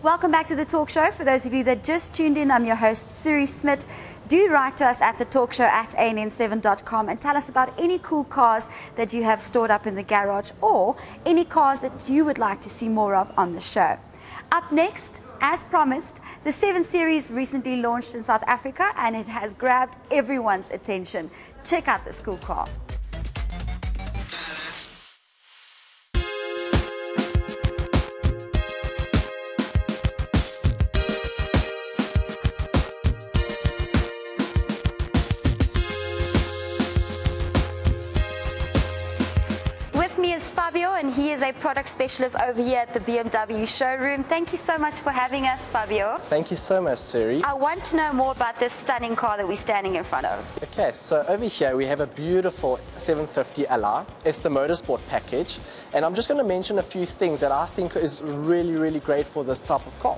Welcome back to the talk show. For those of you that just tuned in, I'm your host, Suri Smith. Do write to us at thetalkshow@ann7.com and tell us about any cool cars that you have stored up in the garage or any cars that you would like to see more of on the show. Up next, as promised, the 7 Series recently launched in South Africa and it has grabbed everyone's attention. Check out this cool car. Fabio, and he is a product specialist over here at the BMW showroom. Thank you so much for having us, Fabio. Thank you so much, Suri. I want to know more about this stunning car that we're standing in front of. Okay, so over here we have a beautiful 750 LR. It's the motorsport package, and I'm just going to mention a few things that I think is really great for this type of car.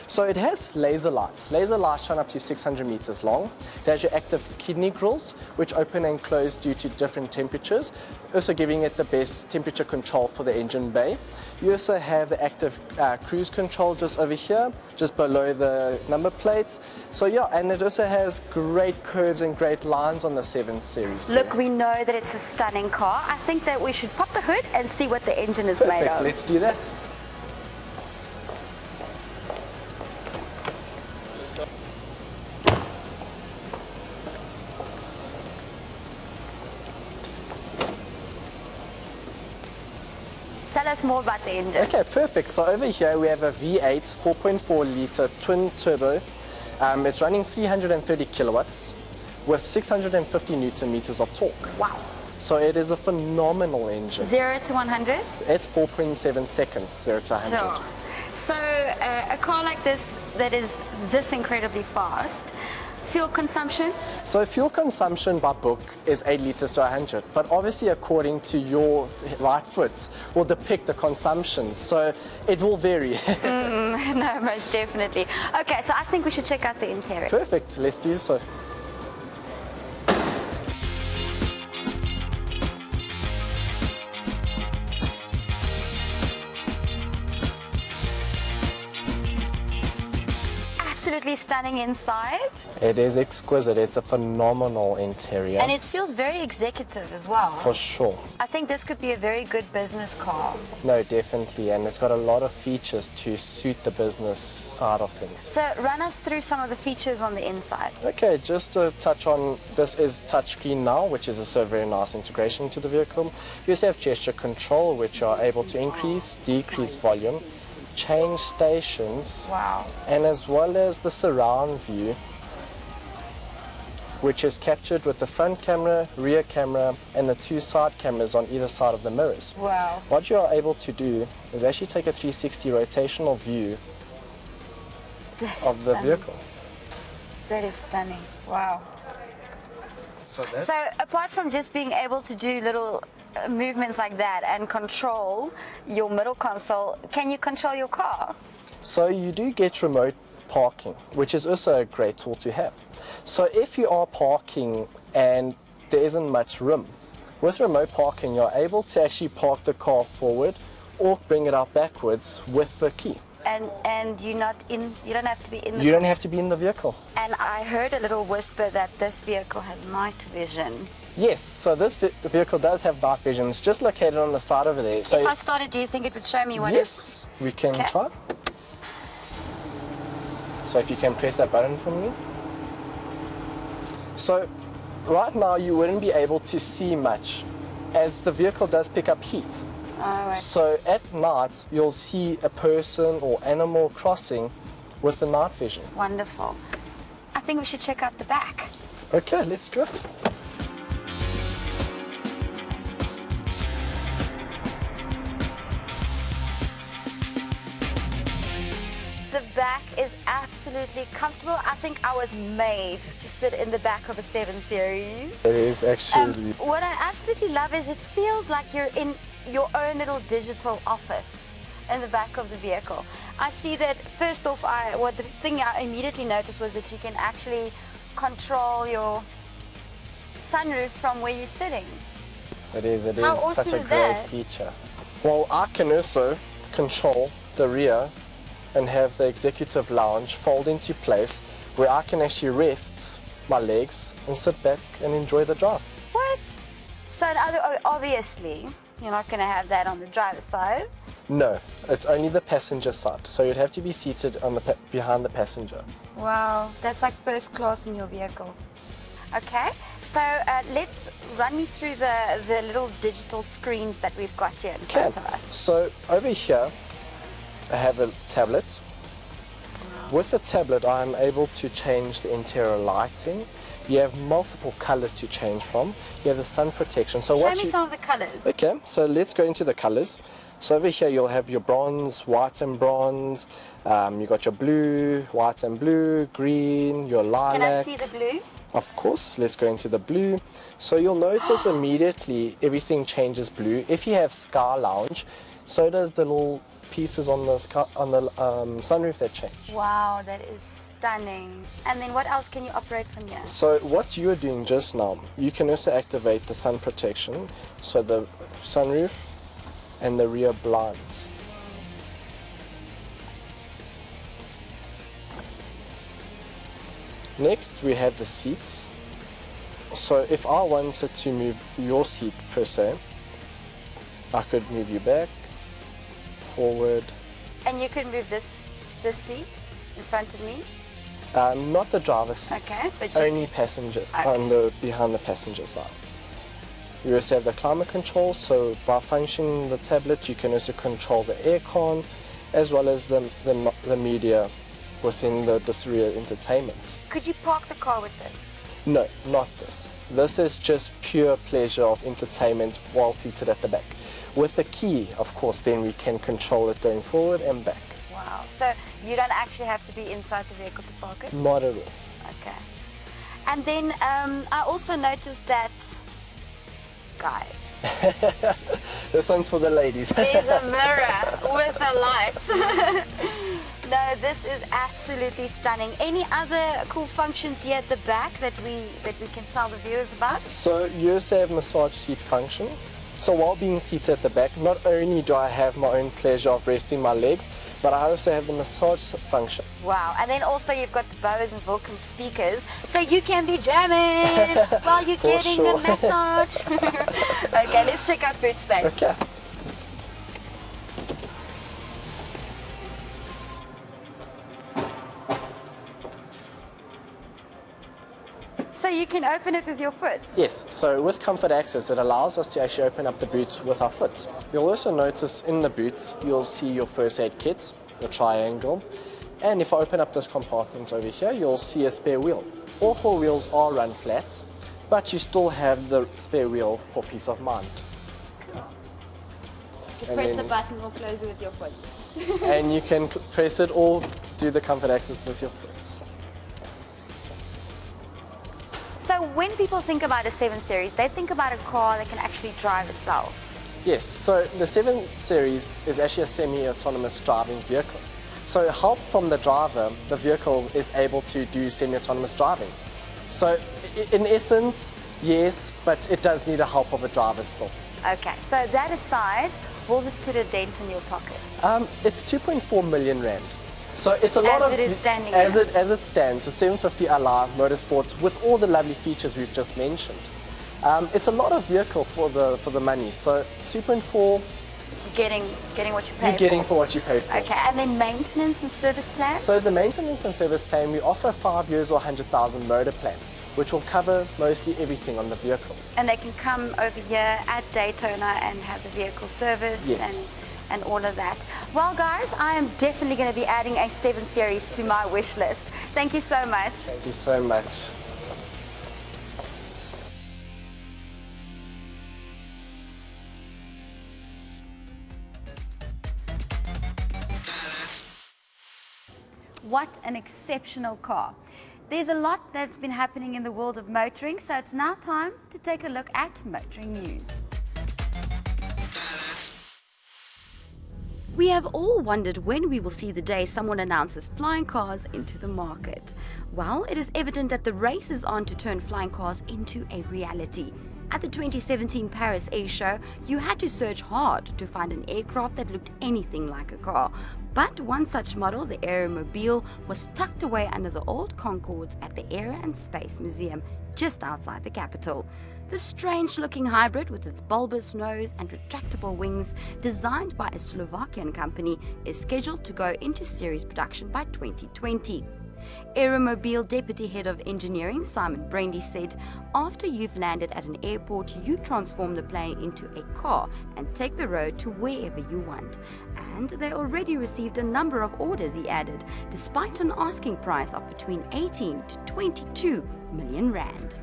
So it has laser lights. Laser lights shine up to 600 meters long. It has your active kidney grills, which open and close due to different temperatures, also giving it the best temperature control for the engine bay. You also have the active cruise control just over here, just below the number plates. So yeah, and it also has great curves and great lines on the 7 Series. Look, we know that it's a stunning car. I think that we should pop the hood and see what the engine is made of. Let's do that. Tell us more about the engine. Okay, perfect. So over here we have a V8 4.4 litre twin turbo. It's running 330 kilowatts with 650 Newton meters of torque. Wow. So it is a phenomenal engine. 0 to 100? It's 4.7 seconds, 0 to 100. Sure. So a car like this that is this incredibly fast, fuel consumption? So fuel consumption by book is 8 liters to 100, but obviously according to your right foot will depict the consumption, so it will vary. No, most definitely. Okay, so I think we should check out the interior. Perfect, let's do so. Absolutely stunning inside. It is exquisite. It's a phenomenal interior. And it feels very executive as well. For sure. I think this could be a very good business car. No, definitely. And it's got a lot of features to suit the business side of things. So run us through some of the features on the inside. Okay, just to touch on, this is touchscreen now, which is also a very nice integration to the vehicle. You also have gesture control, which are able to increase, decrease volume, change stations, wow, and as well as the surround view, which is captured with the front camera, rear camera, and the 2 side cameras on either side of the mirrors. Wow. What you are able to do is actually take a 360 rotational view of the vehicle. That is stunning. Wow. So apart from just being able to do little movements like that and control your middle console, can you control your car? So you do get remote parking, which is also a great tool to have. So if you are parking and there isn't much room, with remote parking you're able to actually park the car forward or bring it out backwards with the key. And you don't have to be in the You don't have to be in the vehicle. And I heard a little whisper that this vehicle has night vision. Yes, so this vehicle does have night vision. It's just located on the side over there. So if I started, do you think it would show me what yes, we can try. So if you can press that button for me. So right now you wouldn't be able to see much as the vehicle does pick up heat. Oh, so at night you'll see a person or animal crossing with the night vision. Wonderful. I think we should check out the back. Okay, let's go. The back is absolutely comfortable. I think I was made to sit in the back of a 7 Series. It is actually. What I absolutely love is it feels like you're in your own little digital office in the back of the vehicle. I see that first off, the thing I immediately noticed was that you can actually control your sunroof from where you're sitting. It is awesome such a great feature. Well, I can also control the rear and have the executive lounge fold into place where I can actually rest my legs and sit back and enjoy the drive. What? So obviously, you're not going to have that on the driver's side. No, it's only the passenger side. So you'd have to be seated on the behind the passenger. Wow, that's like first class in your vehicle. Okay, so let's run me through the little digital screens that we've got here in front of us. So over here, I have a tablet. With the tablet, I'm able to change the interior lighting. You have multiple colors to change from. You have the sun protection. So show me some of the colors. Okay, so let's go into the colors. So over here, you'll have your bronze, white and bronze. You got your blue, white and blue, green, your lilac. Can I see the blue? Of course, let's go into the blue. So you'll notice immediately everything changes blue. If you have Sky Lounge, so does the little pieces on the sunroof that change. Wow, that is stunning. And then what else can you operate from here? So what you were doing just now, you can also activate the sun protection, so the sunroof and the rear blinds. Next, we have the seats. So if I wanted to move your seat per se, I could move you back, forward. And you can move this seat in front of me? Not the driver's seat. Okay, but only passenger, okay. Behind the passenger side. You also have the climate control, so by functioning the tablet, you can also control the aircon, as well as the media within this rear entertainment. Could you park the car with this? No, not this. This is just pure pleasure of entertainment while seated at the back. With the key, of course, then we can control it going forward and back. Wow, so you don't actually have to be inside the vehicle to park it? Not at all. Okay. And then I also noticed that, guys. This one's for the ladies. There's a mirror with a light. No, this is absolutely stunning. Any other cool functions here at the back that we can tell the viewers about? So you also have massage seat function. So while being seated at the back, not only do I have my own pleasure of resting my legs, but I also have the massage function. Wow, and then also you've got the Bose and Vulcan speakers, so you can be jamming while you're getting a massage. Okay, let's check out boot space. Okay. So you can open it with your foot? Yes, so with Comfort Access, it allows us to actually open up the boot with our foot. You'll also notice in the boot, you'll see your first aid kit, the triangle. And if I open up this compartment over here, you'll see a spare wheel. All four wheels are run flat, but you still have the spare wheel for peace of mind. You can press the button or close it with your foot. And you can press it or do the Comfort Access with your foot. So when people think about a 7 Series, they think about a car that can actually drive itself. Yes, so the 7 Series is actually a semi-autonomous driving vehicle. So help from the driver, the vehicle is able to do semi-autonomous driving. So in essence, yes, but it does need the help of a driver still. Okay, so that aside, we'll just put a dent in your pocket. It's 2.4 million rand. So it's a lot as it is standing as it stands, the 750 LR Motorsport with all the lovely features we've just mentioned. It's a lot of vehicle for the money. So 2.4. You're getting what you pay for. You're getting for what you paid for. Okay, and then maintenance and service plan? So the maintenance and service plan, we offer 5 years or 100,000 motor plan, which will cover mostly everything on the vehicle. And they can come over here at Daytona and have the vehicle serviced. Yes. And all of that. Well, guys, I am definitely going to be adding a 7 Series to my wish list. Thank you so much. Thank you so much. What an exceptional car. There's a lot that's been happening in the world of motoring, so it's now time to take a look at motoring news. We have all wondered when we will see the day someone announces flying cars into the market. Well, it is evident that the race is on to turn flying cars into a reality. At the 2017 Paris Air Show, you had to search hard to find an aircraft that looked anything like a car. But one such model, the Aeromobile, was tucked away under the old Concords at the Air and Space Museum, just outside the capital. The strange-looking hybrid, with its bulbous nose and retractable wings, designed by a Slovakian company, is scheduled to go into series production by 2020. Aeromobile Deputy Head of Engineering Simon Brandy said, "After you've landed at an airport, you transform the plane into a car and take the road to wherever you want." And they already received a number of orders, he added, despite an asking price of between 18 to 22 million rand.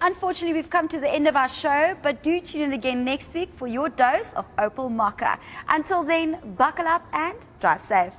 Unfortunately, we've come to the end of our show, but do tune in again next week for your dose of Opel Mokka. Until then, buckle up and drive safe.